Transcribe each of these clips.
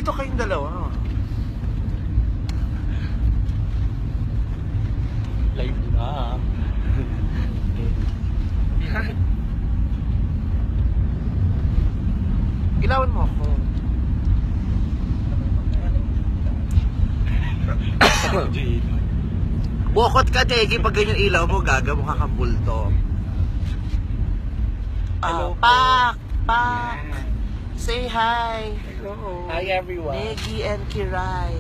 dito kayong dalawa. Live na. Ilawan mo ako. Bukot ka, Tegi. Pag ganyan ilaw mo, gaga mo kakabulto. Hello po. Pak! Say hi. Hello. Hi everyone. Negi and Kiray.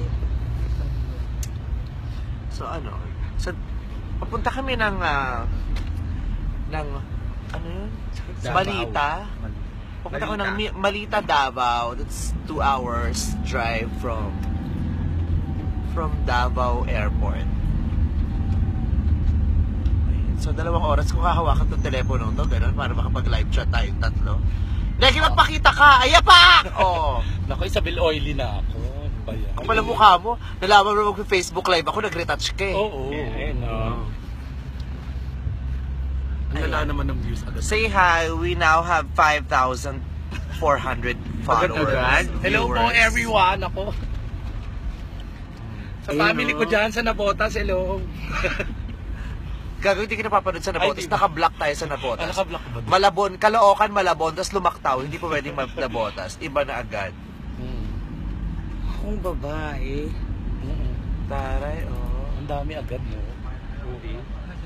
So ano? So, papunta kami ng ano yun? Davao. Malita. Papunta ko ng Malita, Davao. That's 2 hours drive from Davao Airport. So, 2 oras ko kakawakan itong telepono to, gano'n, para makapag-live chat tayong tatlo. Negi, magpakita ka! Ayapak! Oh. Naku, Isabel oily na ako. Ano ba yan? Kung pala mukha mo, nalaman mo mag-Facebook live ako, nag-retouch ka eh. Oo. Ang gala naman ng views agad. Say hi, we now have 5,400 followers. Hello po everyone. Ako. Sa family ko dyan, sa Nabotas, hello. Gagawin, hindi ka napapanood sa Nabotas. Naka-block tayo sa Nabotas. Naka-block ba? Malabon, Caloocan, Malabon, tapos Lumaktaw. Hindi pa pwedeng Nabotas. Iba na agad. Akong babae. Taray, oh. Ang dami agad, no?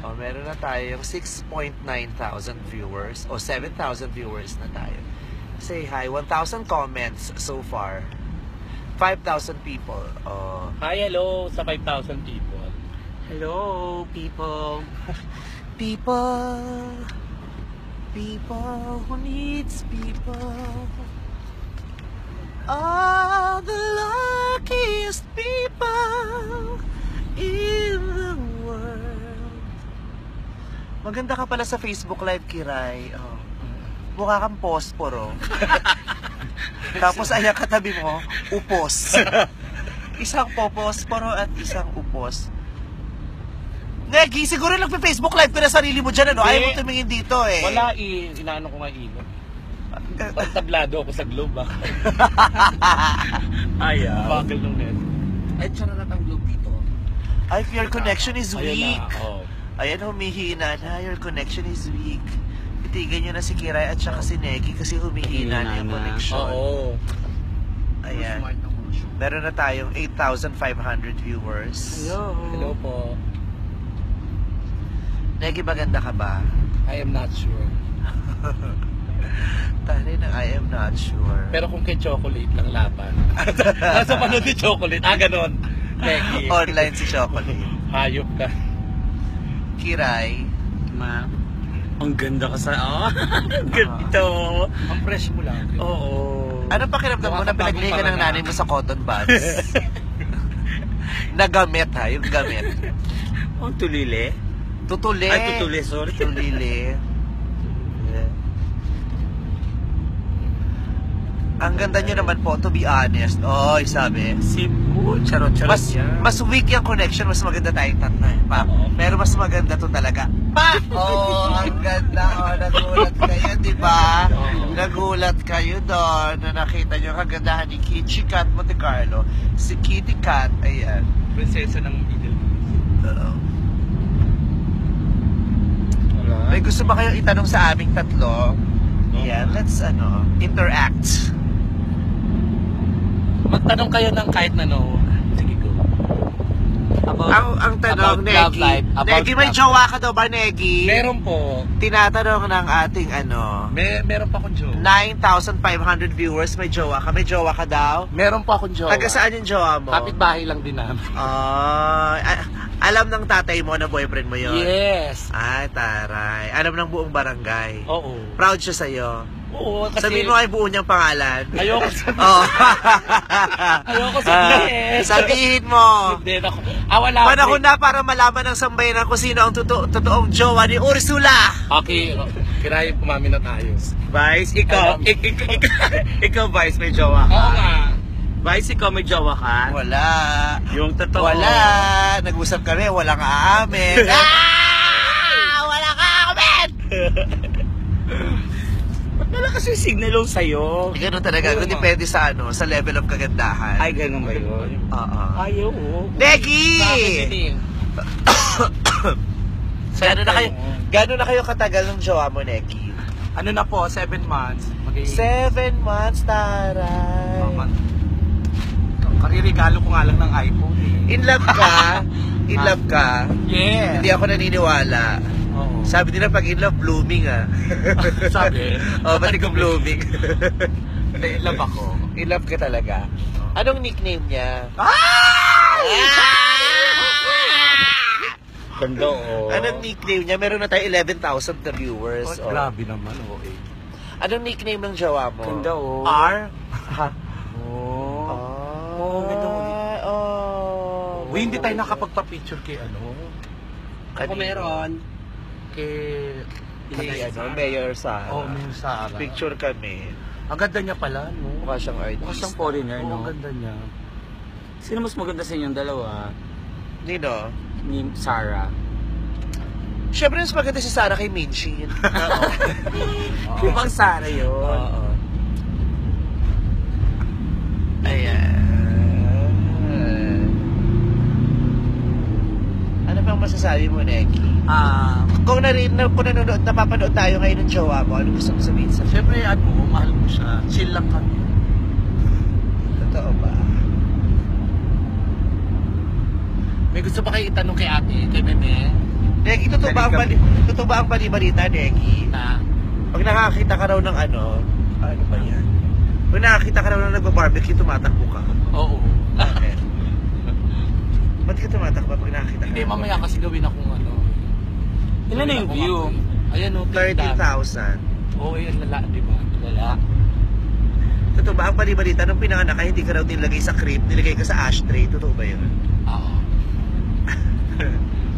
Oh, meron na tayong 6.9 thousand viewers. O 7,000 viewers na tayo. Say hi. 1,000 comments so far. 5,000 people. Oh. Hi, hello sa 5,000 people. Hello, people. People who needs people. All the luckiest people in the world. Maganda ka pala sa Facebook Live, Kiray. Oh. Mukha kang posporo. Tapos ayan katabi mo, upos. Isang poposporo at isang upos. Negi, siguro nagpe-Facebook Live ka na sarili mo dyan, ano? Ayaw mo tumingin dito, eh. Wala, inaano ko nga ilo. Tablado ako sa globe, Ayaw. Bagal nung net. Ay, tsara na ang globe dito. Ay, your connection is weak. Ayan Ayan, humihina na. Your connection is weak. Itigan nyo na si Kiray at saka si Negi kasi humihina na yung connection. Oo. Ayan. Meron na tayong 8,500 viewers. Hello. Hello po. Negi, maganda ka ba? I am not sure. Tari na, I am not sure. Pero kung kay chocolate lang laban. Nasa panood ni chocolate. Ganon. Negi. Online si Chocolate. Hayop ka. Kiray. Ma, ang ganda ka sa... Ganito. Ang fresh mo lang. Oo. Ano pakiramdam mo na pinaglihi ka ng nanay mo sa cotton buds? Nagamit ha, yung gamit. Ang tulili? Tutuli. Ay, tutuli, sorry. Tulili. Ang ganda nyo naman po, to be honest. Oy, sabi. Cebu, charot-charot Mas weak yung connection, mas maganda tayong tatlo. Pa. Pero mas maganda to talaga. Pa! Oh, ang ganda. Oh, nagulat kayo, di ba? Nagulat kayo doon na nakita nyo kagandahan ni Kitty Cat Monte Carlo. Si Kitty Cat, ayan. Prinsesa ng Middle East. May gusto ba kayong itanong sa aming tatlo? Ayan, let's interact. Magtanong kayo ng kahit na no. Sige, go. Ang tanong, Negi. Negi, may jowa ka daw ba, Negi? Meron po. Tinatanong ng ating Meron pa akong jowa. 9,500 viewers, may jowa ka. May jowa ka daw? Meron pa akong jowa. Taga saan yung jowa mo? Kapit-bahay lang din namin. Alam ng tatay mo na boyfriend mo yun? Yes. Ay, taray. Alam ng buong barangay. Oo. Proud siya sa'yo. Oo, kasi... Sabihin mo ay buo niyang pangalan. Ayoko sabihin. Oh. Ayoko sabihin. Sabihin mo. Hindi ako. Wala. Panahon na para malaman ng sambayan kung sino ang totoong jowa ni Ursula. Okay. Kiray, pumami na tayo. Vice, ikaw. Ikaw, Vice, may jowa ka. Oo nga. Vice, ikaw may jowa ka? Wala. Yung totoo. Wala. Nag-usap kami, walang aamin. Walang aamin! Ba't kasi signal sa'yo. Ganun talaga. Kung depende sa sa level of kagandahan. Ay, ganun ba yun? Oo. Ayaw, oh. Neki! Gano'n na kayo katagal ng jowa mo, Neki? Ano na po, 7 months. 7 months, taray. Karirigalo ko nga lang ng iPhone eh. In love ka? In love ka? Yes. Hindi ako naniniwala. Oo. Sabi nila pag in love, blooming Sabi? Ba't ko blooming? In love ako. In love ka talaga. Anong nickname niya? Ganda, oh. Anong nickname niya? Meron na tayo 11,000 na viewers. Oh, grabe naman, oh eh. Anong nickname ng jowa mo? Ganda, oh. R? Ha? Oh. Oh, ganda mo. Uy, hindi tayo nakapagpa-picture kay Ako meron. Kay... Mayor Sara. Oh, Mayor Sara. Picture kami. Ang ganda niya pala, no? Mukha siyang artist. Mukha siyang foreigner, Oo, no? ang ganda niya. Sino mas maganda sa inyong dalawa? Nino? Ni Sarah. Siyempre, mas maganda si Sara kay Minchi. Ibang Sarah yun. Oo. Ayan. Ano bang masasabi mo, Neki? Kung nanonood, napapanood tayo ngayon ng jowa mo, ano gusto mo sabihin sa Siyempre, mahal mo siya. Chill lang kami. Totoo ba? May gusto ba kayo itanong kay ate, kay Meme? Neki, totoo ba ang bali-balita, Neki? Na? Pag nakakita ka raw ng ano ba yan? Pag nakakita ka raw ng nagba-barbecue, tumatakbo ka. Oo. Bakit? Ba't ka tumatakbo pag nakakita ka? Hindi, mamaya kasi gawin akong Ilan na yung view? Ayan o, 30,000. Oo, yan lala, di ba? Wala. Totoo ba ang bali-balita nung pinanganak ka, hindi ka raw nilagay sa crib, nilagay ka sa ashtray? Totoo ba yun? Oo.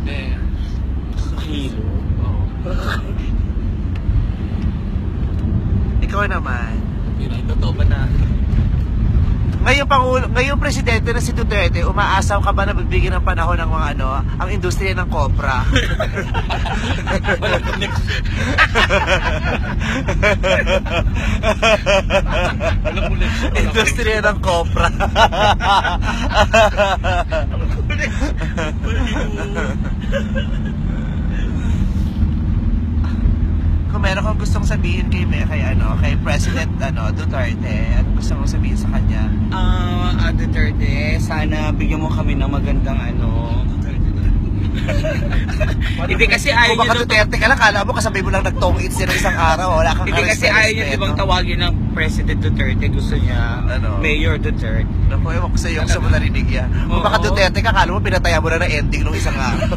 Hindi. Kilo. Oo. Ikaw naman. Yun, totoo ba na? Ngayong presidente na si Duterte, umaasaw ka ba na bibigyan ng panahon ng mga ang industriya ng kopra? Wala connection. Wala connection. Industriya ng kopra. Kung meron kang gustong sabihin kay President Duterte, ano gusto mong sabihin sa kanya? Duterte, sana bigyan mo kami ng magandang Hindi kasi ayaw Kung baka niya Duterte ka lang, kala mo kasabay mo lang nag-tong-its ng isang araw, wala kang Hindi kasi ayaw niya ibang tawagin ng President Duterte. Gusto niya Mayor Duterte. Naku, ewan ko sa'yo, gusto mo narinig yan. Kung baka Duterte ka, kala mo pinataya mo na ng ending nung isang araw.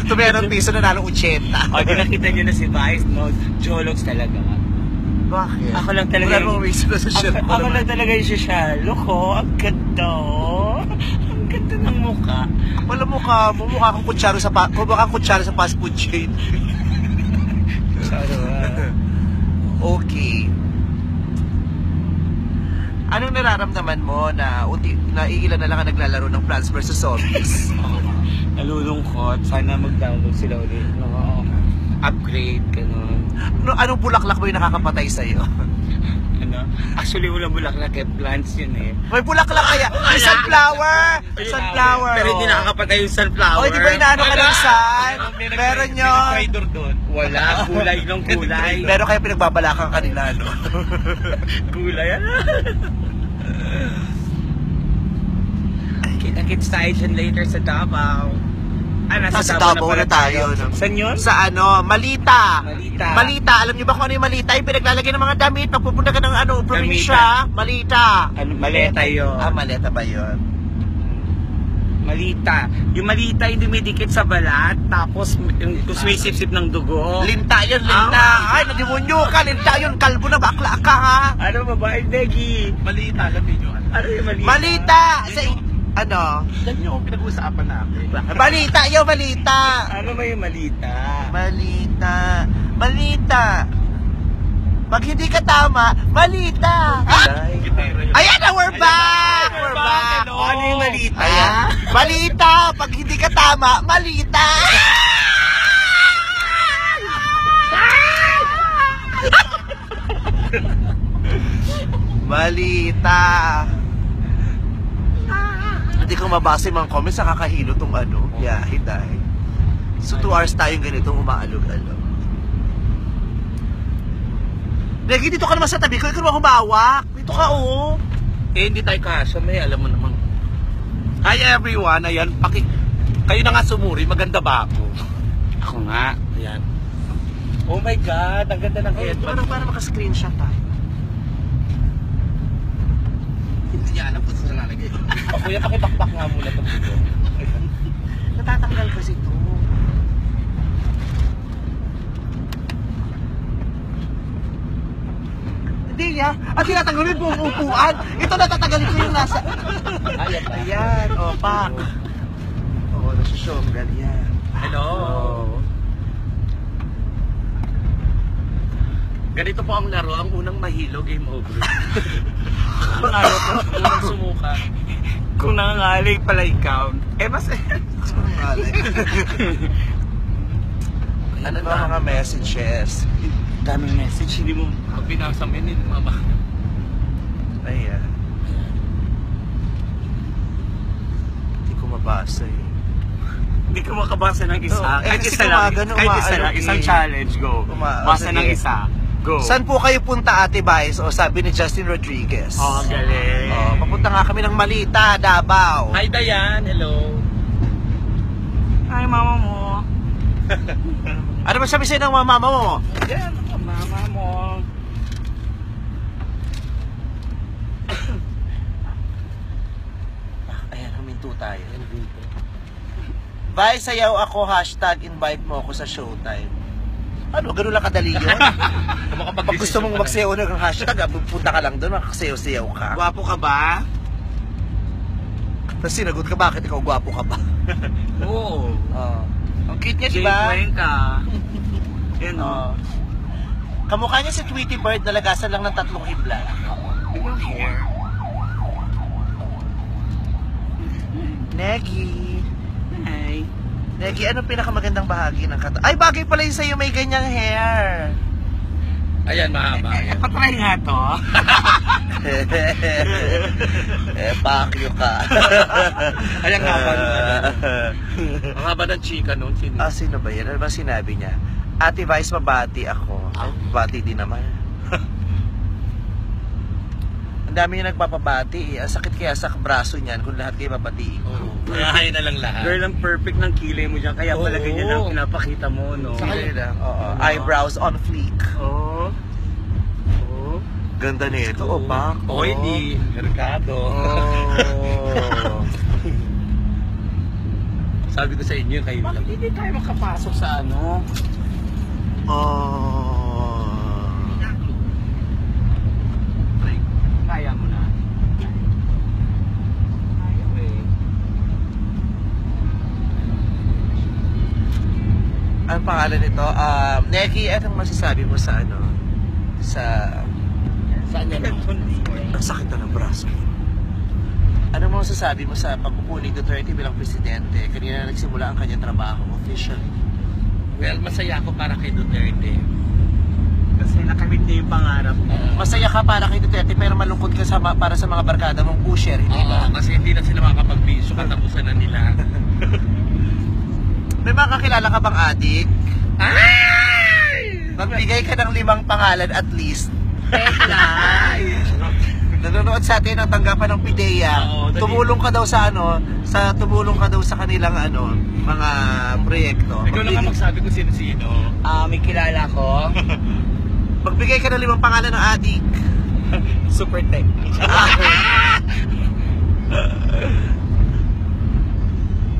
Tumayang piso na nalong 80. O, di nakita niyo na si Vice, no? Jologs talaga. Bakit? Ako lang talaga Wala mong reason na social mo Ako naman. lang talaga yung sosyalo ko. Ang ganda. Ang ganda ng mukha. Wala mukha mo, mukha kang kutsaro sa fast food chain. Okay. Anong nararamdaman mo na iilan na lang ang naglalaro ng Plants vs. Zombies? Nalulungkot. Sana mag-download sila ulit. No? Upgrade, gano'n. Anong bulaklak mo yung nakakapatay sa'yo? Actually, walang bulaklak eh. Plants yun eh. May bulaklak kaya? May sunflower! Sunflower! Pero hindi nakakapatay yung sunflower. O, di ba inaano ka ng sun? Meron yun. doon. Wala. Kulay ng kulay. Meron kayo pinagbabalakan kanila, no? Kulay. Kita-kits tayo dyan later sa Davao. Nasa Davao na tayo. No? Saan yun? Sa Malita. Malita. Malita. Alam niyo ba kung ano yung Malita? Yung pinaglalagay ng mga damit. Pagpupunta ka ng probinsya. Malita. Maleta yun. Maleta ba yun? Malita. Yung malita yung dumidikit sa balat. Tapos yung sumisip-sip ng dugo. Linta yun, linta. Ay, nadimonyo ka. Linta yun. Kalbo na bakla ka, ha? Ano babae, Degi? Malita, labi nyo. Ano yung malita? Malita! Yan yung pinag-uusapan namin. Balita yun, balita! Ano ba yung malita? Malita. Malita. Pag hindi ka tama, malita. Ayan na, we're back! We're back! Ano yung malita? Ayan. Malita. Pag hindi ka tama, malita. Balita. Hindi ko mabasa yung mga comments, nakakahilo tong ano, biyahe dahil. So 2 hours tayong ganitong umaalog-alog. Lagi, dito ka naman sa tabi ko, ikaw naman humawak. Dito ka, oh. Eh, hindi tayo kasya, may alam mo naman. Hi everyone, ayan, kayo na nga sumuri, maganda ba ako? Ako nga. Ayan. Oh my God, ang ganda ng headband. Parang maka-screenshot tayo. Hindi niya alam kung saan lalagay. Kuya, pakibakbak nga muna itong video. Natatanggal kasi ito. Hindi niya. At tinatanggalin buong upuan. Ito natatanggalin ko yung nasa... Ayan ba? Ayan, o, pak. Oo, nasusyonggal yan. Hello. Ganito po ang laro, ang unang mahilo, game over. Ang laro po, unang sumuka. Kung nangangaling pala i-count. Eh, mas... Ano ba mga messages? Daming message, hindi mo... Pag binasa mo yun, mama. Ayan. Hindi ko mabasa eh. Hindi ko makabasa ng isa. No, Kahit kasi isa lang. tumagan, Kahit isa lang. umaalog Isang eh. challenge, go. Basa ng sige. isa. Go. Saan po kayo punta, Ate Vice? O sabi ni Justin Rodriguez. Oh, galing. Oh, papunta nga kami ng Malita, Davao. Hi Dayan, hello. Hi, mama mo. Ano ba sabi sa'yo ng mama mo? Yan, mama mo. Ayan, huminto tayo. Vice, sayaw ako, hashtag invite mo ako sa showtime. Ano, ganun lang kadali yun? Pag gusto mong magsayaw ng hashtag, punta ka lang doon, makakasayaw-sayaw ka. Gwapo ka ba? Tapos sinagot ka, bakit ikaw gwapo ka ba? Oo. Oh. Ang cute niya, di Jake ba? Cuenca. Yan o. Oh. Kamukha niya si Tweety Bird, nalagasan lang ng 3 hibla. Yung hair. Negi. Hi. Negi, anong pinakamagandang bahagi ng katawan? Ay, bagay pala yung sa'yo, may ganyang hair. Ayan, mahaba. Ayan. Patry nga to. Pakyo ka. Ayan nga ba? Ang haba ng chika noon. Sino ba yan? Ano ba sinabi niya? Ate Vice, mabati ako. Ay, mabati din naman. Ang dami niya nagpapabati. Ang sakit kaya sa braso niyan kung lahat kayo babatiin. Oo. Kaya na lang lahat. Girl, ang perfect ng kilay mo dyan. Kaya pala Oo. ganyan ang pinapakita mo, no? Sige lang. Oo. Eyebrows on fleek. Oo. Oo. Ganda nito. Oh, back. Oy, di. Mercado. Oh. Sabi ko sa inyo, kayo lang. Bakit hindi tayo makapasok sa ano? Oh. Kaya mo na. Kaya eh. Ang pangalan nito? Neki, anong masasabi mo sa ano? Sa... Saan yan? Ang sakit na ng braso. Ano mo masasabi mo sa pagpupuli Duterte bilang presidente? Kanina na nagsimula ang kanyang trabaho officially. Well, masaya ako para kay Duterte. Kasi nakamit niya yung pangarap mo. Masaya ka para kay Duterte pero malungkot ka para sa mga barkada mong pusher, hindi ba? Oo, kasi hindi na sila makakapag-biso, katapusan na nila. May mga kakilala ka bang adik? Ay! Magbigay ka ng 5 pangalan at least. Nanonood sa atin ang tanggapan ng PIDEA. Oo, dali. Tumulong ka daw sa tumulong ka daw sa kanilang mga proyekto. Ikaw lang ang magsabi kung sino-sino. May kilala ko. Magbigay ka ng 5 pangalan ng adik. Super tech.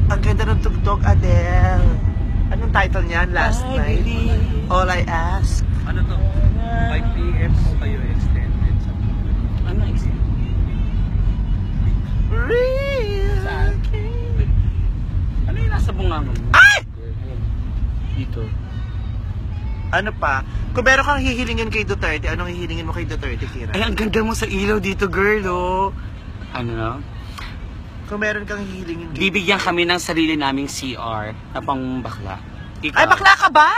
Ang ganda ng tugtog, Adele. Anong title niyan? Last Night? All I Ask. Ano to? 5 p.m. po kayo extended sa Ano exam? Real. Saan? Ano yung nasa bunganga mo? Ay! Dito. Ano pa? Kung meron kang hihilingin kay Duterte, anong hihilingin mo kay Duterte, Kira? Ay, ang ganda mo sa ilaw dito, girl, oh. Ano na? Kung meron kang hihilingin kay... Bibigyan kami ng sarili naming CR na pang bakla. Ikaw? Ay, bakla ka ba?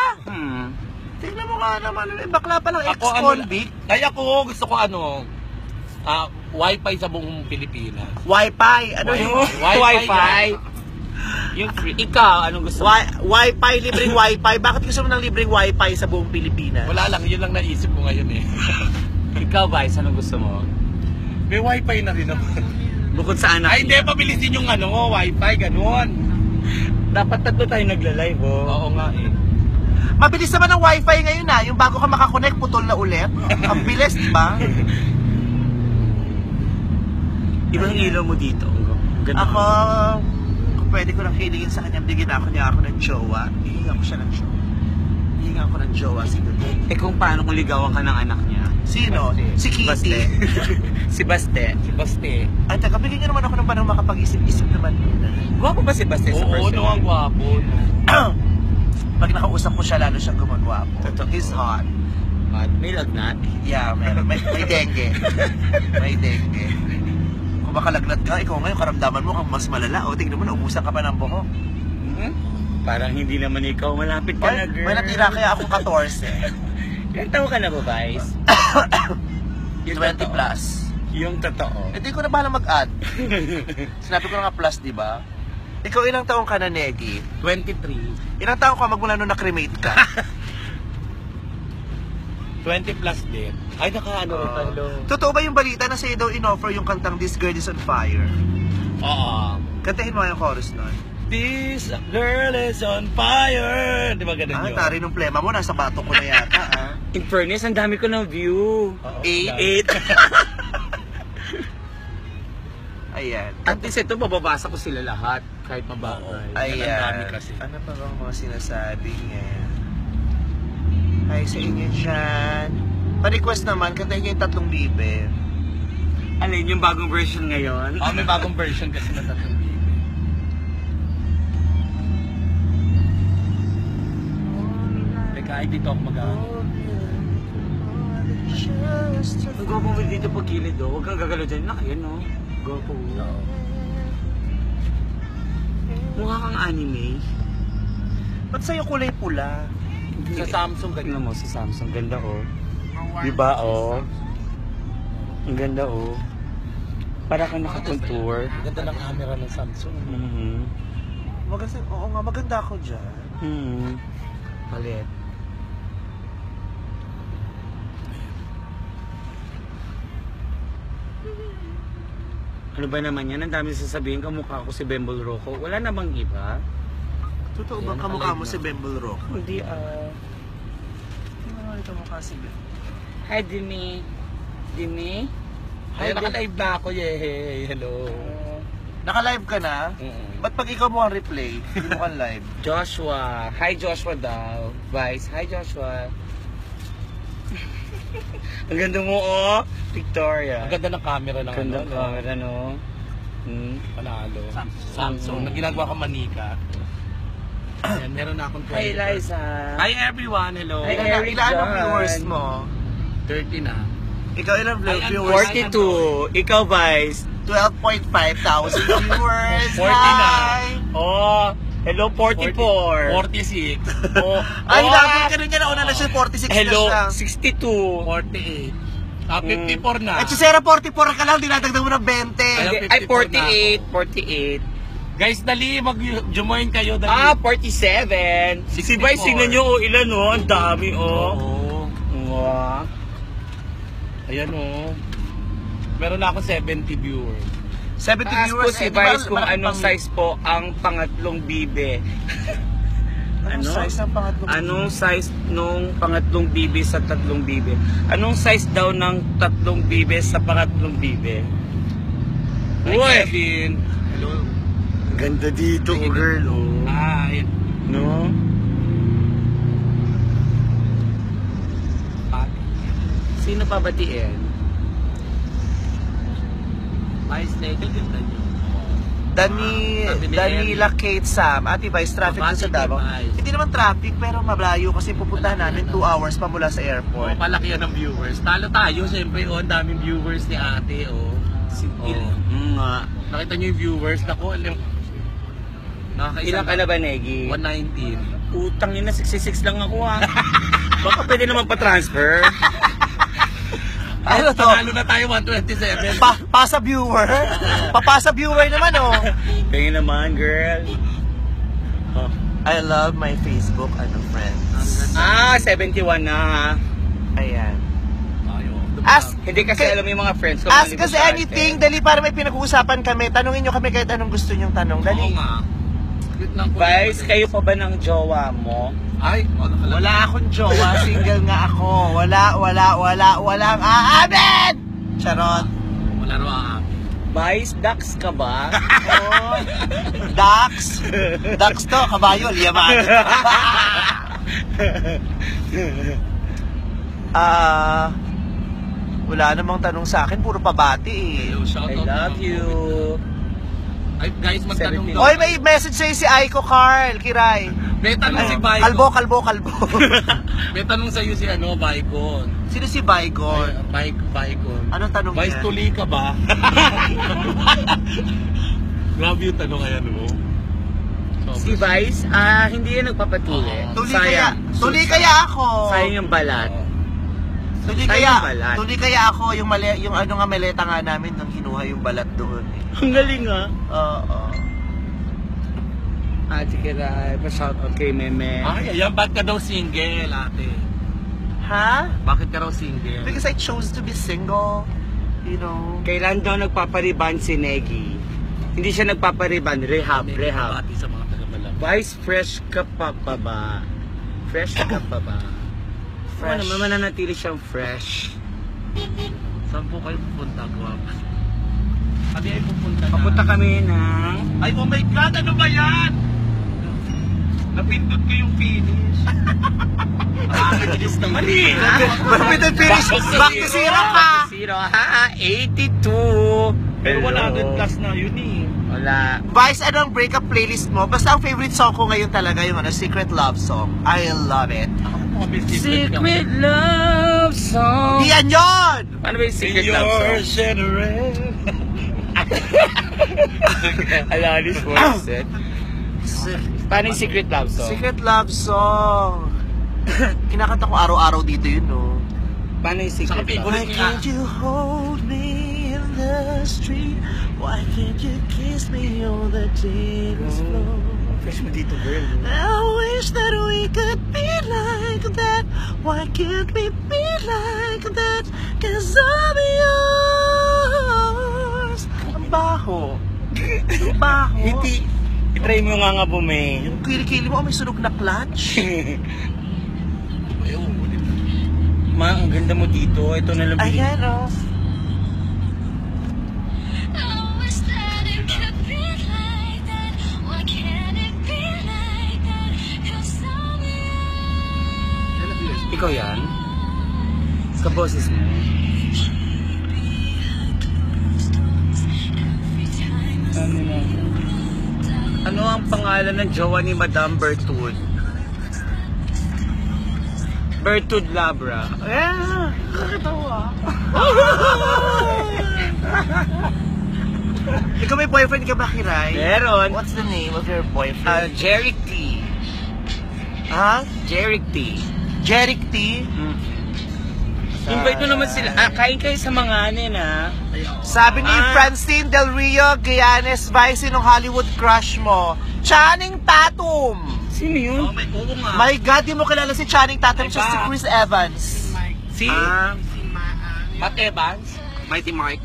Tingnan mo nga naman, bakla pa lang Ako, ex-convict. ako gusto ko Wi-Fi sa buong Pilipinas. Wi-Fi, ano yung... Wi-Fi. Yung free. Ikaw, anong gusto mo? Wi-Fi, libreng Wi-Fi. Bakit gusto mo ng libreng Wi-Fi sa buong Pilipinas? Wala lang, yun lang naisip ko ngayon eh. Ikaw, Vice, anong gusto mo? May Wi-Fi na rin naman. Bukod sa anak Ay, hindi, pabilisin yung Wi-Fi, ganun. Dapat tatlo tayo nagla-live, oh. Oo nga eh. Mabilis naman ang Wi-Fi ngayon na. Yung bago ka makakonect, putol na ulit. Ang bilis, di ba? Ibang ilaw mo dito. Ang ganda. Ako, kung pwede ko lang hilingin sa kanya, bigyan ako niya ako ng jowa. Hihingan ko siya ng jowa. Hihingan ko ng jowa siguro. Eh kung paano kung ligawan ka ng anak niya? Sino? Si Kitty. Baste. Si Baste. Si Baste. At saka bigyan niyo naman ako ng panahon makapag-isip-isip naman. Gwapo ba si Baste sa Oo, person? no, ang gwapo. No. Pag nakausap ko siya, lalo siyang gumagwapo. Totoo. He's hot. May lagnat? Yeah, meron. May dengue. May dengue. Kung makalagnat ka, ikaw ngayon, karamdaman mo kang mas malala. O, tingnan mo, naubusan ka pa ng buhok. Parang hindi naman ikaw. Malapit ka na, girl. May natira kaya ako 14. Ilang taon ka na ba, Vice? 20 plus. Yung totoo. Hindi ko na bahala mag-add. Sinabi ko na nga plus, di ba? Ikaw ilang taong ka na, Negi? 23. Ilang taong ka magmula nung na-cremate ka? 20 plus din. Ay, Totoo ba yung balita na sa'yo daw in-offer yung kantang This Girl Is On Fire? Oo. Kantahin mo yung chorus nun. This girl is on fire. Di ba ganun yun? Tari nung plema mo, nasa bato ko na yata, ah. In fairness, ang dami ko ng view. Oo, 8. Ayan. At least ito, mababasa ko sila lahat. Kahit mababay. Ayan. Ang dami kasi. Ano pa bang mga sinasabi niya? Ay, sa inyo dyan. Pa-request naman, kantahin niyo yung Tatlong Bibe. Alin, yung bagong version ngayon? Oh, may bagong version kasi na Tatlong Bibe. Teka, ay dito ako Ang gwapo mo dito pag gilid, oh. Huwag kang gagalaw dyan. Ayan, oh. Gwapo. Mukha kang anime. Ba't sa'yo kulay pula? Sa Samsung Tingnan mo, sa Samsung. Ganda, oh. Diba, oh? Ang ganda, oh. Para kang nakakontour. Ganda ng camera ng Samsung. Oo nga, maganda ako dyan. Palit. Ano ba naman yan? Ang dami sasabihin, kamukha ko si Bembol Rocco. Wala namang iba. Totoo ba Ayan, kamukha nakalive mo na. si Bembol Rock? Hindi, Hindi mo nga kamukha si Bembol. Hi, Dimi. Dimi? Ay, naka-live na ako, yehey. Hello. Naka-live ka na? Ba't pag ikaw mo ang replay, hindi mo kang live? Joshua. Hi, Joshua daw. Vice. Hi, Joshua. Ang ganda mo, oh. Victoria. Ang ganda ng camera ng Ganda ng camera, no? Panalo. Samsung. Na ginagawa ko manika. Ayan, meron na akong 20. Hi, Liza. Hi everyone, hello. Hi, Ilan Eric ang John. viewers mo? 30 na. Ikaw ilang Ay, viewers? 42. Ikaw, Vice. 12.5 thousand viewers. 40 na. Hi! Oh, hello, 44. 46. Oh, Ay, oh, labot ka rin niya. Nauna na siya, 46 hello, na siya. 62. 48. 54 na. At si Sarah, 44 ka lang, dinadagdag mo ng 20. Ay, 54 48. Guys, dali, mag-join kayo. Dali. 47. Si 64. Vice, tingnan nyo, oh, ilan, oh. Ang dami, oh. Oo. Wow. Ayan, oh. Meron na ako 70 viewers. 70 Taas po viewers. si di ba, Vice kung malaking anong pang- size po ang pangatlong bibe. Anong ano? size ng pangatlong? Anong size nung pangatlong bibe sa tatlong bibe? Anong size daw ng tatlong bibe sa pangatlong bibe? Hi, Uy! Kevin. Hello. Ganda dito, girl, oh. Hi. No? Sino pabatiin? Hi, Snake. Ganda nyo. Danila Kate Sam. Ate Vice, traffic dun sa Mabati, Davao. Vice. Hindi naman traffic, pero malayo kasi pupuntahan namin 2 hours pa mula sa Oh, airport. palaki yan ng viewers. Talo tayo, siyempre. Oh, ang daming viewers ni ate. Oh. Nga. Nakita nyo yung viewers. Naku, Ilan ka na ba, Negi? 119. Utang yun na, 66 lang ako, ha. Baka pwede naman pa-transfer. Ano to? Panalo na tayo 127. Pasa viewer? Papasa viewer naman, oh. Kaya naman, girl. Oh. I love my Facebook, friends. 71 na ha. Ayan. Tayo. Ask, Hindi kasi alam mo yung mga friends ko. ask mga us negosyante. anything, dali para may pinag-uusapan kami. Tanungin nyo kami kahit anong gusto nyong tanong. Oo Dali. nga. Cute lang po. Vice, kayo pa ba ng jowa mo? Ay, Wala akong jowa, single nga ako. Walang aamin! Charot. Wala ro ang Vice, Dax ka ba? Oh, Dax. Dax to, kabayo, liyaman. Wala namang tanong sa akin, puro pabati eh. Hello, shout I out love naman you. po. Ay, guys, magtanong 17. daw. Oy, may message sa'yo si Aiko Carl, Kiray. May tanong si Baikon. Kalbo. May tanong sa'yo si Baikon. Sino si Bygone? Baikon. Anong tanong Vice, niya? tuli ka ba? Grabe yung tanong kaya mo. Si Vice, hindi yan nagpapatuli. Tuli kaya ako. Sayang yung balat. Tuli sayang balat. ako yung meleta nga namin nang kinuha yung balat doon. Ang galing ha. Oo. Sige na, pa-shout out kay Meme. Ay, ayan, ba't ka daw single, ate? Ha? Bakit ka raw single? Because I chose to be single. You know. Kailan daw nagpapariban si Negi? Hindi siya nagpapariban, rehab. Bati sa mga taga-Malab. Vice, fresh ka pa ba? Fresh ka pa ba? Fresh. Ano, mananatili siyang fresh. Saan po kayo pupunta, Guwapa? Kami ay pupunta na. Papunta kami ng... Ay, oh my God, ano ba yan? Napindot ko yung finish. Nakakagilis naman eh. With the finish, back to zero ka. Zero, ha? 82. Pero 100 plus na yun eh. Wala. Vice, anong breakup playlist mo? Basta ang favorite song ko ngayon talaga yung Secret Love Song. I love it. Secret love song. Diyan yon! Ano ba yung secret love song? generation. Alanis Morissette. Paano yung secret love song? Secret Love Song. Kinakanta ko araw-araw dito yun, no? Paano yung secret Sabi, love Why song? can't you hold me in the street? Why can't you kiss me on the dance floor? Fresh mo dito, girl. I wish that we could be like that. Why can't we be like that? 'Cause I'm yours. Ang baho. Ang baho. Hindi. I-try mo nga bume. Yung kilikili mo, may sunog na clutch. Ayaw, ulit. Ma, ang ganda mo dito. Ito na lang. Ayan, oh. Ikaw yan? Kaboses mo. Ano ang pangalan ng jowa ni Madame Bertud? Bertud Labra. Yeah, nakakatawa. Ikaw may boyfriend ka ba, Kiray? Meron. What's the name of your boyfriend? Jeric T. Ha? Jeric T. Jeric T? Invite mo naman sila. Kain kayo sa mga anin, ha? Sabi ni Francine Del Rio, Gayanes, Vice, sinong Hollywood crush mo? Channing Tatum! Sino yun? Oo nga. My God, di mo kilala si Channing Tatum, siya si Chris Evans. Si Matt Evans? Mighty Mike.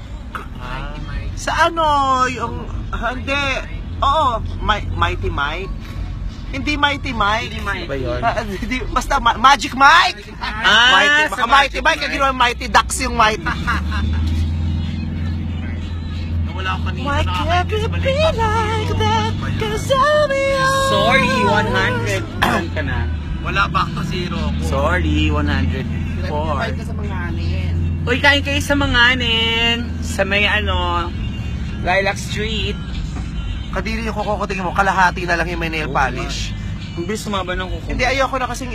Sa ano, yung, hindi, oo, Mighty Mike. Hindi Mighty Mike. Ba yun? Basta Magic Mike! Mighty, sa baka Mighty Mike, ang ginawa Mighty Ducks yung Mighty. Nawala ko kanina. Why can't we be like that? 'Cause I'm yours. Sorry, 100. Ilan ka na? Wala, back to zero ko. Sorry, 104. sa mga anin. Uy, kain kayo sa Manganin. Sa may Lilac Street. Kadiri yung kuko ko, tingin mo, kalahati na lang yung may nail polish. Ang bilis sumaba ng kuko. Hindi, ayoko na kasing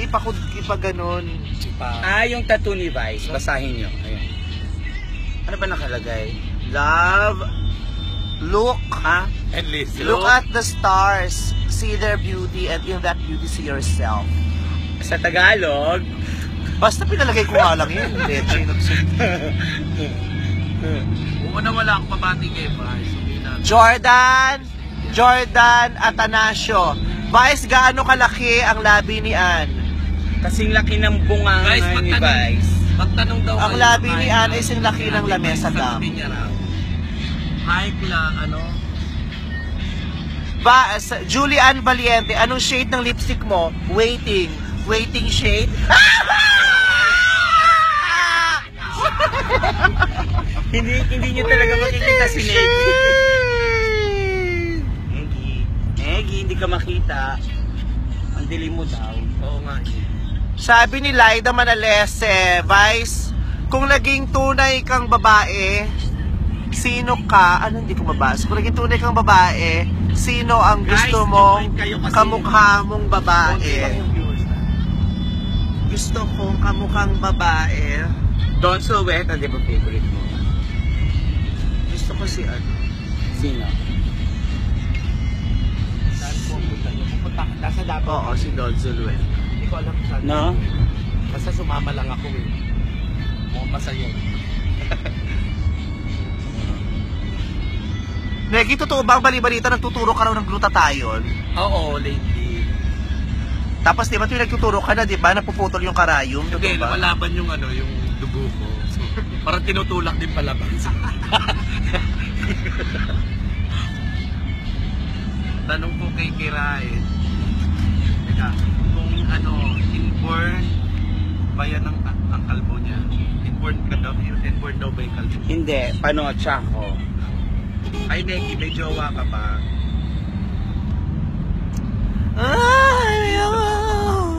ipaganon. Yung tattoo ni Vice. Basahin nyo. Ayan. Ano ba nakalagay? Love. Look, And listen. look at the stars, see their beauty, and in that beauty see yourself. Sa Tagalog, Basta pinalagay ko nga lang yun. Leche. Una wala akong pabati kay Vice. Jordan Atanasio. Vice, gaano kalaki ang labi ni Ann? Kasing laki ng bunganga ni Vice. Magtanong daw Ang kayo, labi ni kahit Ann ay isang laki ng lamesa dam. sagutin niya raw. Hike lang, ano? Julian Valiente, anong shade ng lipstick mo? Waiting shade? hindi niyo talaga makikita si Negi. Negi, hindi ka makita. Ang dilim mo daw. Oo nga. Sabi ni Laida Manalese, Vice, kung naging tunay kang babae, sino ka? Ano, hindi ko mabasa. Kung naging tunay kang babae, sino ang gusto Guys, mong join kayo kasi- kamukha mong Okay lang babae? yung viewers na. Gusto kong kamukhang babae. Don Suwet, di ba favorite mo? Gusto ko si ano. Sino? Saan pupunta niyo? Pupunta ka nasa Davao. Oo, si Don Zuluet. Hindi ko alam kung saan. No? Basta sumama lang ako eh. Mukhang masaya. Negi, totoo ba ang bali-balita nagtuturo ka raw ng glutathione? Oo, lately. Tapos di ba tuwing nagtuturo ka na, di ba, napuputol yung karayom? Hindi, Totoo ba? lumalaban yung ano, yung dugo ko. So, parang tinutulak din palabas. Tanong ko kay Kiray. Teka, kung ano, inborn ba yan ang kalbo niya? Inborn daw ba yung kalbo? Hindi, panocha ko. Ay, Neki, may jowa ka pa.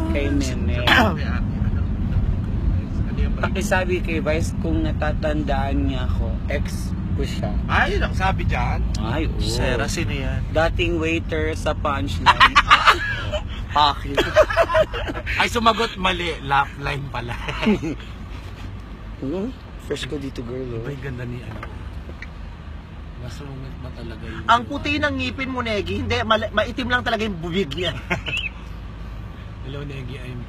Kay Nene. Kay ate, ano yung ba? Pakisabi kay Vice kung natatandaan niya ako, ex ko siya. Ay, yun ang sabi dyan. Ay, oo. Sera, sino yan? Dating waiter sa punchline. Akin. Ay, sumagot mali. Laugh line pala. Fresh ko dito, girl. Iba yung ganda ni ano. Masungit ba talaga yung... Ang puti ng ngipin mo, Negi, hindi, maitim lang talaga yung bubig niya. Hello, Negi. I'm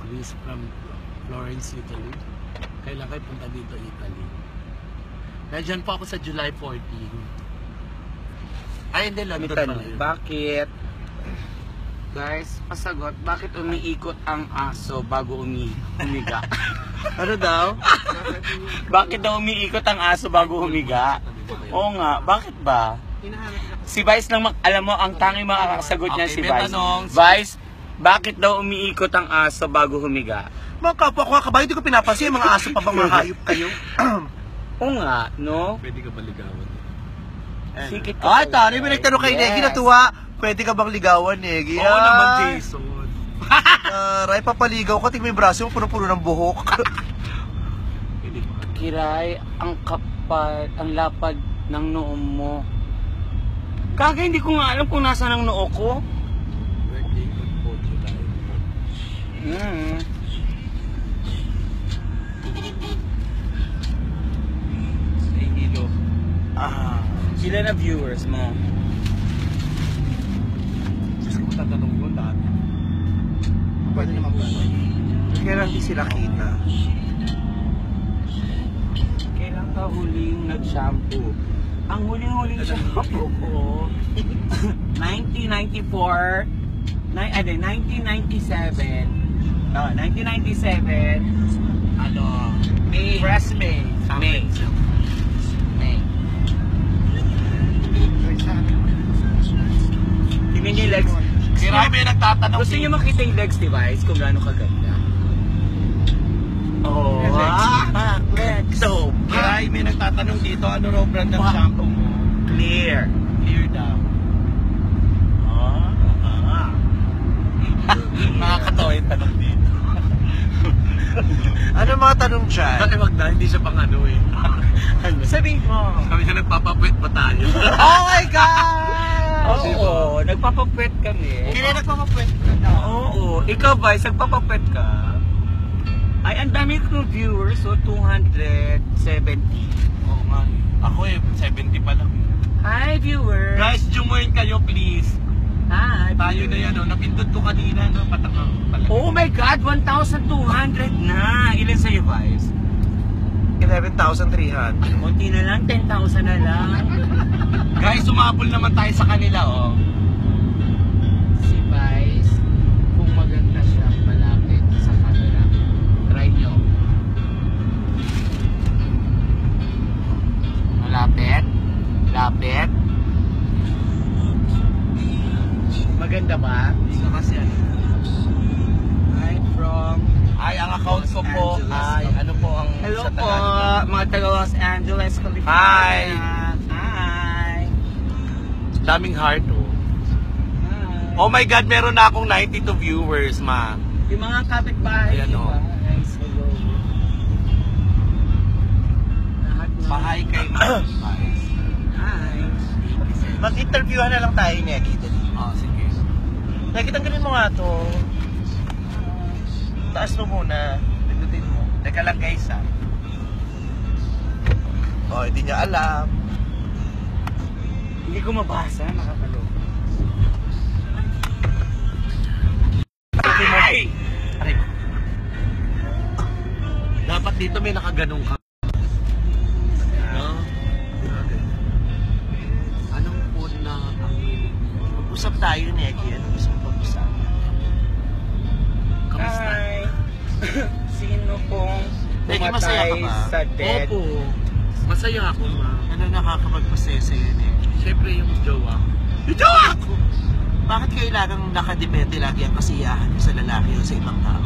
Chris from Florence, Italy. Kailan kayo punta dito, Italy? Nandiyan po ako sa July 14. Ay, hindi, London pala yun. Bakit? Guys, pasagot, bakit umiikot ang aso bago humiga? Ano daw? Bakit daw umiikot ang aso bago humiga? Oo nga, bakit ba? Si Vice lang, alam mo, ang tanging makakasagot niya Okay, si may Vice. tanong. Vice, bakit daw umiikot ang aso bago humiga? Mga kapwa ko kabayo, hindi ko pinapansin, mga aso pa bang mahayop kayo? Oo nga, no? Pwede ka baligawan. Sikit Ay, tari, may nagtanong kay Negi, natuwa. Pwede ka bang ligawan, Negi? Oo naman, Jason. Ray, papaligaw ko, tingnan mo yung braso mo, puno-puno ng buhok. Pwede ba? Kiray, ang kapal, ang lapad ng noo mo. Kaka, hindi ko nga alam kung nasaan ang noo ko. Birthday ko po, July. Say hello. Sila na viewers mo. Gusto ko tatanong ko dati. Pwede naman ba? Kaya lang di sila kita. Kailan ka huling nag-shampoo? Ang huling-huling shampoo ko, 1994, 1997, 1997, Ano? May. Press May. May. May. Tingnan niyo yung legs. Sira may nagtatanong. Gusto niyo makita yung legs device kung gaano kaganda? Oh, So, Kiray, may nagtatanong dito, ano raw brand ng shampoo mo? clear. Clear daw. Nakakatawa yung tanong dito. ano mga tanong dyan? Bakit wag na, hindi siya pang ano eh. Sabihin mo. Sabi niya, nagpapapwet ba tayo? Oh my God! Oo, nagpapapwet kami. Kailan nagpapapwet? Oo, ikaw Vice, nagpapapwet ka? Ay, ang dami kong viewers, so 270. Oo nga. Ako eh, 70 pa lang. Hi viewers! Guys, join kayo please. Hi. Tayo na yan, no? Napindot ko kanina, no? Patakang pala. Oh my God, 1,200 na. Ilan sa'yo, Vice? 11,300. Kunti na lang, 10,000 na lang. Guys, sumabol naman tayo sa kanila, oh. Si Vice, kung maganda siya malapit sa camera, try nyo. Malapit? Lapit? Maganda ba? Isa kasi ano. I'm from... Ay, ang account ko po Los Angeles. ay ano po ang Hello sa po, Tagalog? mga taga Los Angeles, California. Hi. Hi. Daming heart, oh. Hi. Oh my God, meron na akong 92 viewers, ma. Yung mga kapitbahay, Ayan, di ba? oh. Guys, hello. Lahat na. Pahay kay ma. Hi. Mag-interviewan na lang tayo niya, Gita. Oh, sige. Nakitanggalin mo nga to. Taas mo muna. Pindutin mo. Teka lang guys, ha. Oh, hindi niya alam. Hindi ko mabasa, nakapalo. Ay! Aray ko. Dapat dito may nakaganong ka. No? Anong phone na ang Mag-usap tayo, Neki. Ano gusto mo pag-usap? kamusta? Hi. Sino pong Teka, masaya ka pumatay ba? sa dead? Opo. Masaya ako, ma. Ano nakakapagpasaya sa'yo, Neki? Siyempre yung jowa. Yung jowa ko! Bakit kailangang nakadepende lagi ang kasiyahan niyo sa lalaki o sa ibang tao?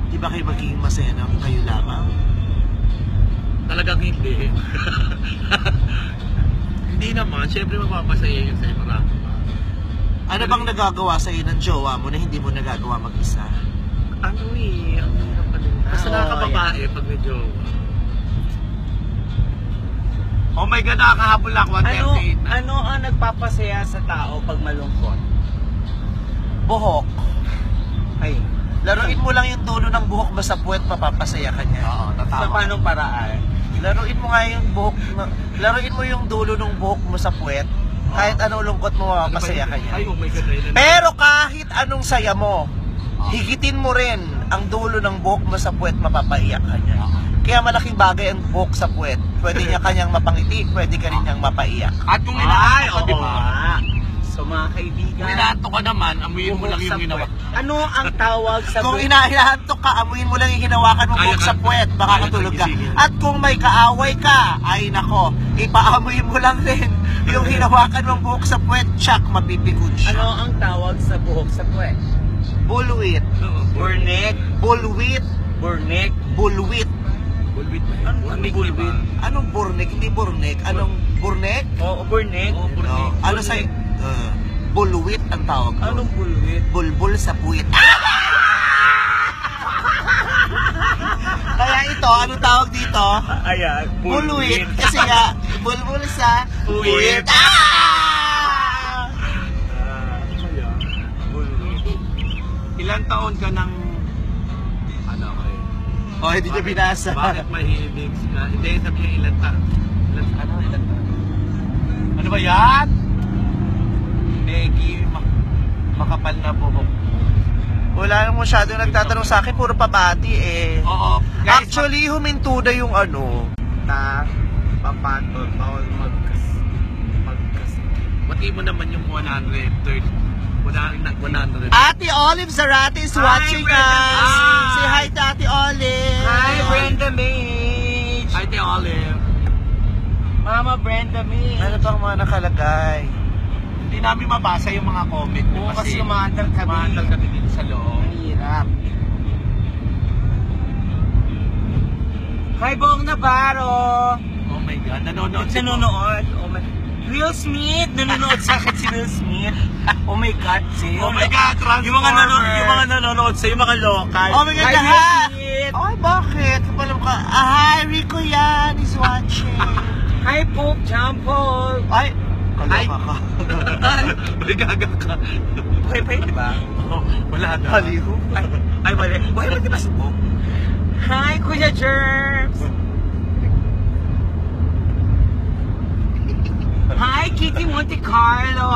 Di ba kayo magiging masaya na kung kayo lamang? Talagang hindi. Hindi naman. Siyempre mapapasaya yun sa marami. Ano bang nagagawa sa'yo ng jowa mo na hindi mo nagagawa mag-isa? Ano eh, ang hirap pa din. Basta Oo, nakakababae pag may jowa. Oh my God, nakakahabol na ako. 138 na. Ano ang nagpapasaya sa tao pag malungkot? Buhok. Ay, Laruin mo lang yung dulo ng buhok mo sa puwet, mapapasaya ka niya. Oo, sa tatawa. paanong paraan? Laruin mo nga yung buhok, laruin mo yung dulo ng buhok mo sa puwet. Kahit anong lungkot mo, mapapasaya ka niya. Ay, oh my God. ayun na. Pero kahit anong saya mo, higitin mo rin ang dulo ng buhok mo sa puwet, mapapaiyak ka niya. Kaya malaking bagay ang buhok sa puwet. Pwede niya kanyang mapangiti, pwede ka rin niyang mapaiyak. At kung Ay, inaanto ka, oo di ba? nga. So mga kaibigan, Kung inaanto ka naman, amuyin mo lang buhok sa yung ginawa. puwet. Ano ang tawag sa Kung buhok? inahantok ka, amuin mo lang yung hinawakan mo Kaya buhok ka- sa puwet, baka kaya katulog ka. kang gisingin. At kung may kaaway ka, ay nako, ipaamoy mo lang din yung hinawakan mong buhok sa puwet, tsak, mapipikon Ano siya. ang tawag sa buhok sa puwet? Bulwit. Burnek, Bulwit. burnek. Bulwit. Bulwit ba yun? Ano Burnik, bulwit? di ba? Anong burnek? Hindi burnek. Anong burnek? Oo, burnek. Oo, burnek. No. Ano sa... bulwit ang tawag doon. Anong bulwit? Bulbul sa puwit. Kaya ito, anong tawag dito? Ayan, Bulwit. Kasi nga, bulbul sa puwit. Puwit. Ilang taon ka ng ano kayo? Oh, hindi niya binasa. Bakit mahilig ka? Hindi, sabi niya ilang taon. Ilang taon? Ano ba yan? Peggy, makapal na buhok. Wala nang masyado nagtatanong sa akin, puro pabati eh. Oo. Guys, Actually, huminto na yung ano. papatol, bawal magkas. Pati mo naman yung 100. Ate Olive Zarate is Hi, watching Brenda. us. Hi. Say hi to Ate Olive. Hi, Brenda Mage. Hi, Te Olive. Mama Brenda Mage. Ano pang mga nakalagay? Hindi namin mabasa yung mga comment. Oo, kasi umaandar kami. Umaandar kami dito sa loob. Ang hirap. Hi, Bong Navarro. Oh my God, nanonood si Nanonood. Oh my... Will Smith. Nanonood sa akin si Will Smith. Oh my God, sis. Oh my God, Yung mga nanonood sa yung mga local. Oh my God, Hi, Will lahat. Smith. Ay, bakit? Kapalam ka. Hi, Rico yan is watching. Hi, Pope John Paul. Ay, Ay. kaloka ka. May gaga ka. Buhay pa yun, di ba? Oh, wala na. Haliho. Ay, mali. Buhay pa di ba si Pope? Hi, Kuya Germs. Hi, Kitty Monte Carlo.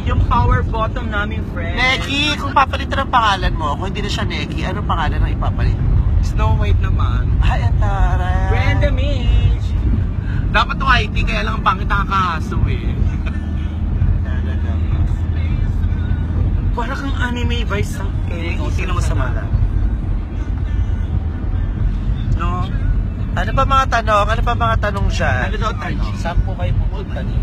Yung power bottom namin, friend. Neki, kung papalitan ang pangalan mo, kung hindi na siya Neki, anong pangalan ang ipapalit? Snow White naman. Ay, ang taray. Brenda Mitch. Dapat whitey, kaya lang ang pangit nakakaso eh. Parang kang anime Vice ang Tingnan mo sa mala. No? Ano pa mga tanong? Ano pa mga tanong dyan? Ano daw tanong? Saan po kayo pupunta ni?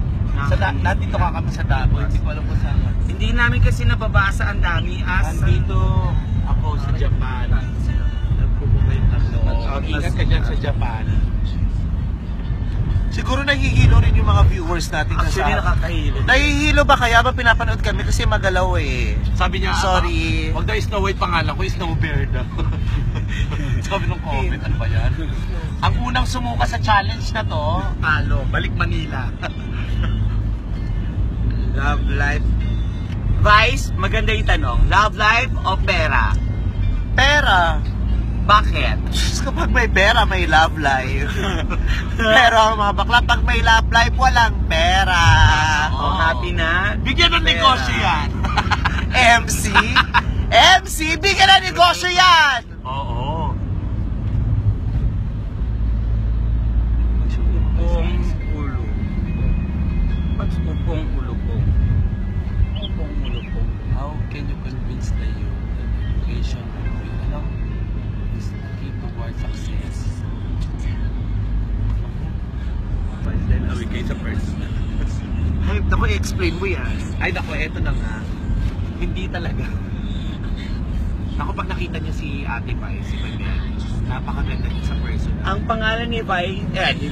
Nandito ka kami sa Davao. Hindi ko alam kung saan. Hindi namin kasi nababasa ang dami as... Andito ako sa Japan. Nagpupunta yung tatlo. Ingat ka dyan sa Japan. Siguro nahihilo rin yung mga viewers natin. Actually, nakakahilo. Nahihilo ba kaya ba pinapanood kami kasi magalaw eh? Sabi niya, Sorry. Wag daw Snow White pangalan ko, Snow Bear daw. Sabi nung comment, ano ba yan? Ang unang sumuka sa challenge na to, talo, balik Manila. Love life. Vice, maganda yung tanong. Love life o pera? Pera. Bakit? Kapag may pera, may love life. Pero mga bakla, pag may love life, walang pera. Oh, happy na? Bigyan ng Pera. negosyo yan. MC? MC, bigyan ng negosyo yan! Oo. Upong ulo. What's upong ulo po? Upong ulo po. How can you convince the youth that education will be, is the key toward success? Then, away kayo sa personal. Ay, naku, i-explain mo yan. Ay, naku, eto na nga. Hindi talaga. Naku, pag nakita niyo si Ate Pai, si Pamela, napakaganda niya sa personal. Ang pangalan ni Vi,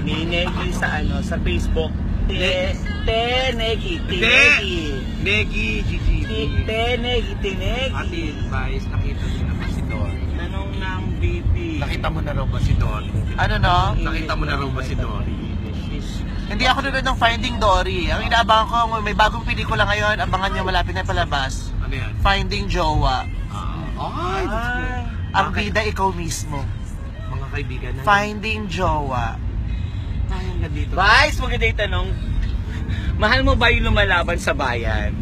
ni Neki sa Facebook. Negi. Negi, Gigi. Negi. Ate Vice, nakita niyo na ba si Don? Tanong ng baby. Nakita mo na raw ba si Don? Ano no? Nakita mo na raw ba si Don? Hindi ako nanonood ng Finding Dory. Ang inaabangan ko, may bagong pelikula ngayon, abangan nyo malapit na palabas. Ano yan? Finding Jowa. Ay, Ang bida ikaw mismo. mga kaibigan na. Finding Jowa. Ayun na dito. Vice, maganda yung tanong. Mahal mo ba yung lumalaban sa bayan?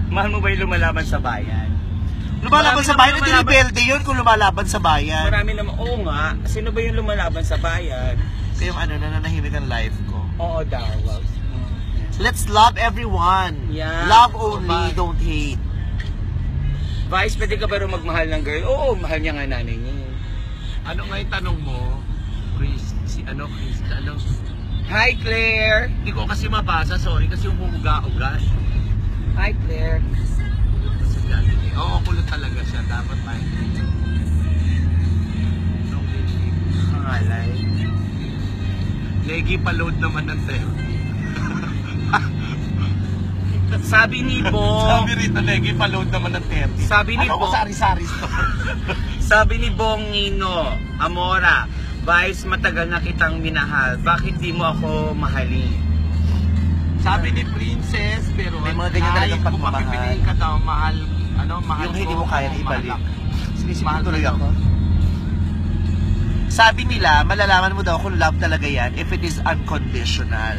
Mahal mo ba yung lumalaban sa bayan? Lumalaban Marami sa bayan, naman hindi rebelde yun kung lumalaban sa bayan. Marami naman, oo nga. Sino ba yung lumalaban sa bayan? Kaya yung ano, nananahimik ang life ko. Oo daw. Let's love everyone. Yeah. Love only, don't hate. Vice, pwede ka ba rin magmahal ng girl? Oo, mahal niya nga nanay niya. Ano nga yung tanong mo? Chris, ano? Hi, Claire! Hindi ko kasi mabasa, sorry, kasi umuuga-uga. Hi, Claire. Oo, kulot talaga siya. Dapat tayo. Pangalay. Negi pa-load naman ng tayo. Sabi ni Bong, Sabi rito, Negi pa-load naman ng 30. Sabi ni ano ko Bong- sari-sari store? sabi ni Bong Nino, Amora, Vice, matagal na kitang minahal. Bakit di mo ako mahalin? Sabi ni Princess, pero May mga ganyan talagang kung pagmamahal. mapipiliin ka daw, mahal Yung hindi ko, mo kaya na mahal ibalik. ako. Sinisip Mahal tuloy ka ako. Sabi nila, malalaman mo daw kung love talaga yan if it is unconditional.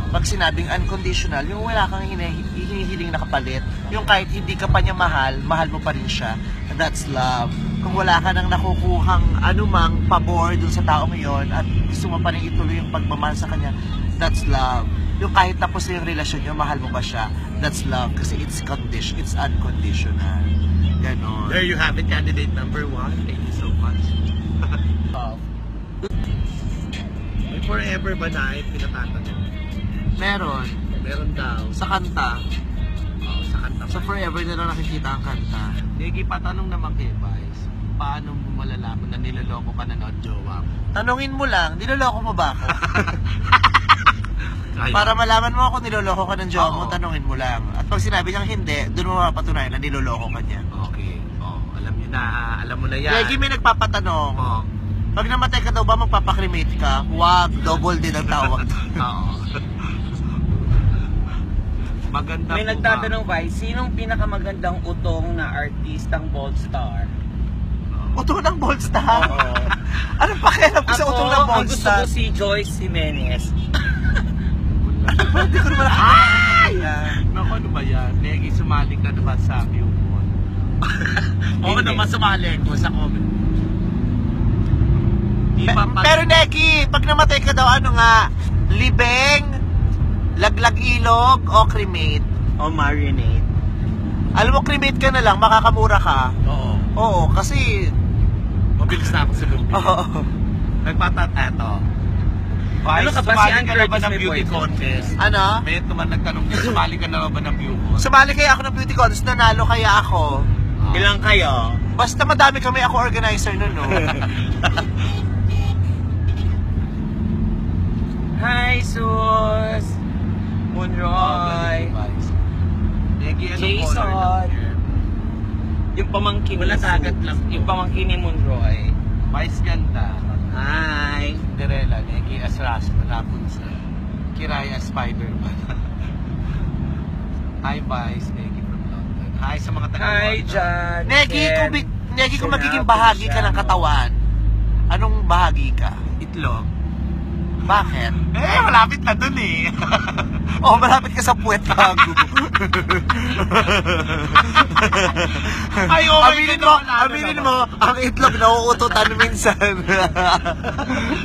Pag sinabing unconditional, yung wala kang hinihiling na kapalit, yung kahit hindi ka pa niya mahal, mahal mo pa rin siya. That's love. Kung wala ka nang nakukuhang anumang pabor dun sa taong yon at gusto mo pa rin ituloy yung pagmamahal sa kanya, that's love. Yung kahit tapos na yung relasyon nyo, mahal mo pa siya, that's love. Kasi it's unconditional. Ganon. There you have it, candidate number 1. Thank you so much. May forever ba na pinatatanong? Meron. Meron daw. Sa kanta. Oh, sa kanta Sa pa. forever na lang nakikita ang kanta. Negi, patanong naman kay Vice. Paano mo malalaman na niloloko ka na ng jowa mo? Tanungin mo lang, niloloko mo ba ako? Ay, Para malaman mo kung niloloko ka ng jowa mo, Oo. tanungin mo lang. At pag sinabi niyang hindi, doon mo mapatunayan na niloloko ka niya. Okay. Oh, alam mo na yan. Lagi may nagpapatanong, Oh. pag namatay ka daw ba magpapakremate ka? Wag, double din ang tawag. Oo. Maganda May po nagtatanong, Vice, sinong pinakamagandang utong na artistang Bold Star? Utong ng Bold Star? Oo. Anong pakialam ko sa utong ng Ako, ang Bold gusto Star? ko si Joyce Jimenez. Hindi ko naman nakakaya. Naku, ano ba yan? Negi, sumali ka na ba sa viewpoint? Oo naman, sumali ko sa comment. Di ba pag... Pero Neki, pag namatay ka daw, ano nga, libeng, laglag ilog, o cremate? O marinate. Alam mo, cremate ka na lang, makakamura ka. Oo. Oo, kasi... Mabilis na ako sa lumpia. Oo. Eto. Ano ka ba, si sumali Ann ka na ba Curtis ng may beauty boyfriend? contest? Ano? May naman nagtanong niya, sumali ka na ba ng viewpoint? Sumali kaya ako ng beauty contest, nanalo kaya ako. Ilang kayo? Basta madami kami, ako organizer nun, no? Hi, Sus! Moonroy! Negi, anong Jason. color ng hair? Yung pamangkin Wala ni Sus. dagat lang. Yung pamangkin ni Moonroy. Vice ganda. Hi! Cinderella, Negi as Rapunzel. Kiraya as Spider-Man. Hi, Vice. Negi from London. Hi sa mga taga Hi, John! Negi, kung magiging bahagi ka ng katawan, anong bahagi ka? Itlog. Bakit? Malapit na dun eh. Oh, malapit ka sa puwet bago. Ay, aminin mo, ang itlog nauututan minsan.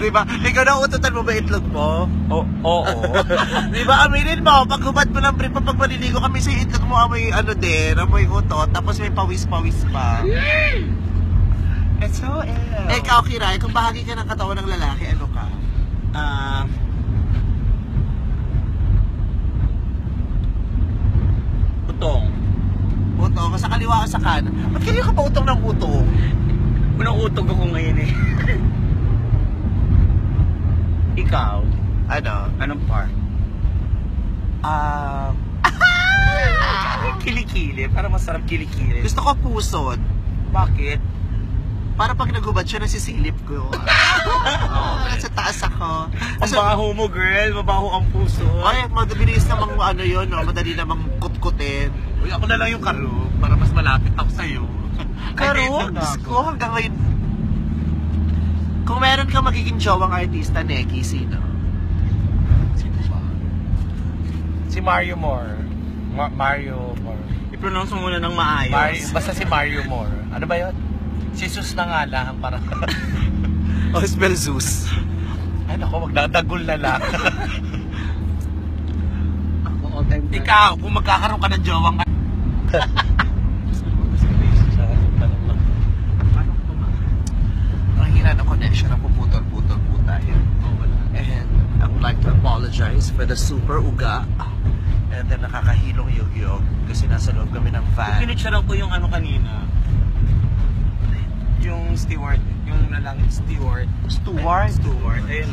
Di ba? Ikaw nauututan mo ba itlog mo? Oo. Di ba, aminin mo, pag hubad mo ng brief, pag maliligo kami sa itlog mo, amoy ano din, amoy utot, tapos may pawis-pawis pa. It's so ill. Ikaw, Kiray, kung bahagi ka ng katawan ng lalaki, ano ka? Utong. Utong, sa kaliwa o sa kanan. Ba't kanina ka pa utong ng utong? Unang utog ako ngayon eh. Ikaw? Ano? Anong part? Kilikili. Para masarap kilikili. Gusto ko pusod. Bakit? Para pag naghubad siya, nasisilip ko. Sa taas ako. Ang baho mo, girl. Mabaho ang puso. Ay, mabilis namang ano yun, no? Madali namang kutkutin. Uy, ako na lang yung karo para mas malapit ako sa'yo. Pero, Diyos ko, hanggang ngayon. Kung meron ka magiging jowang artista, Neki, sino? Sino ba? Si Mario Moore. Mario Moore. I-pronounce mo muna ng maayos. Basta si Mario Moore. Ano ba yun? Si Sus na nga lang para... Oh, spell Zeus. Ay nako, magdadagol na lang. Ako all time. Ikaw, kung magkakaroon ka ng jowang... Ang hina ng connection, napuputol-putol po tayo. And I would like to apologize for the super uga. And then nakakahilong yug-yug kasi nasa loob kami ng van. Pinitsara ko yung ano kanina. Yung steward. Yung nalang steward. Steward? Steward. Ayun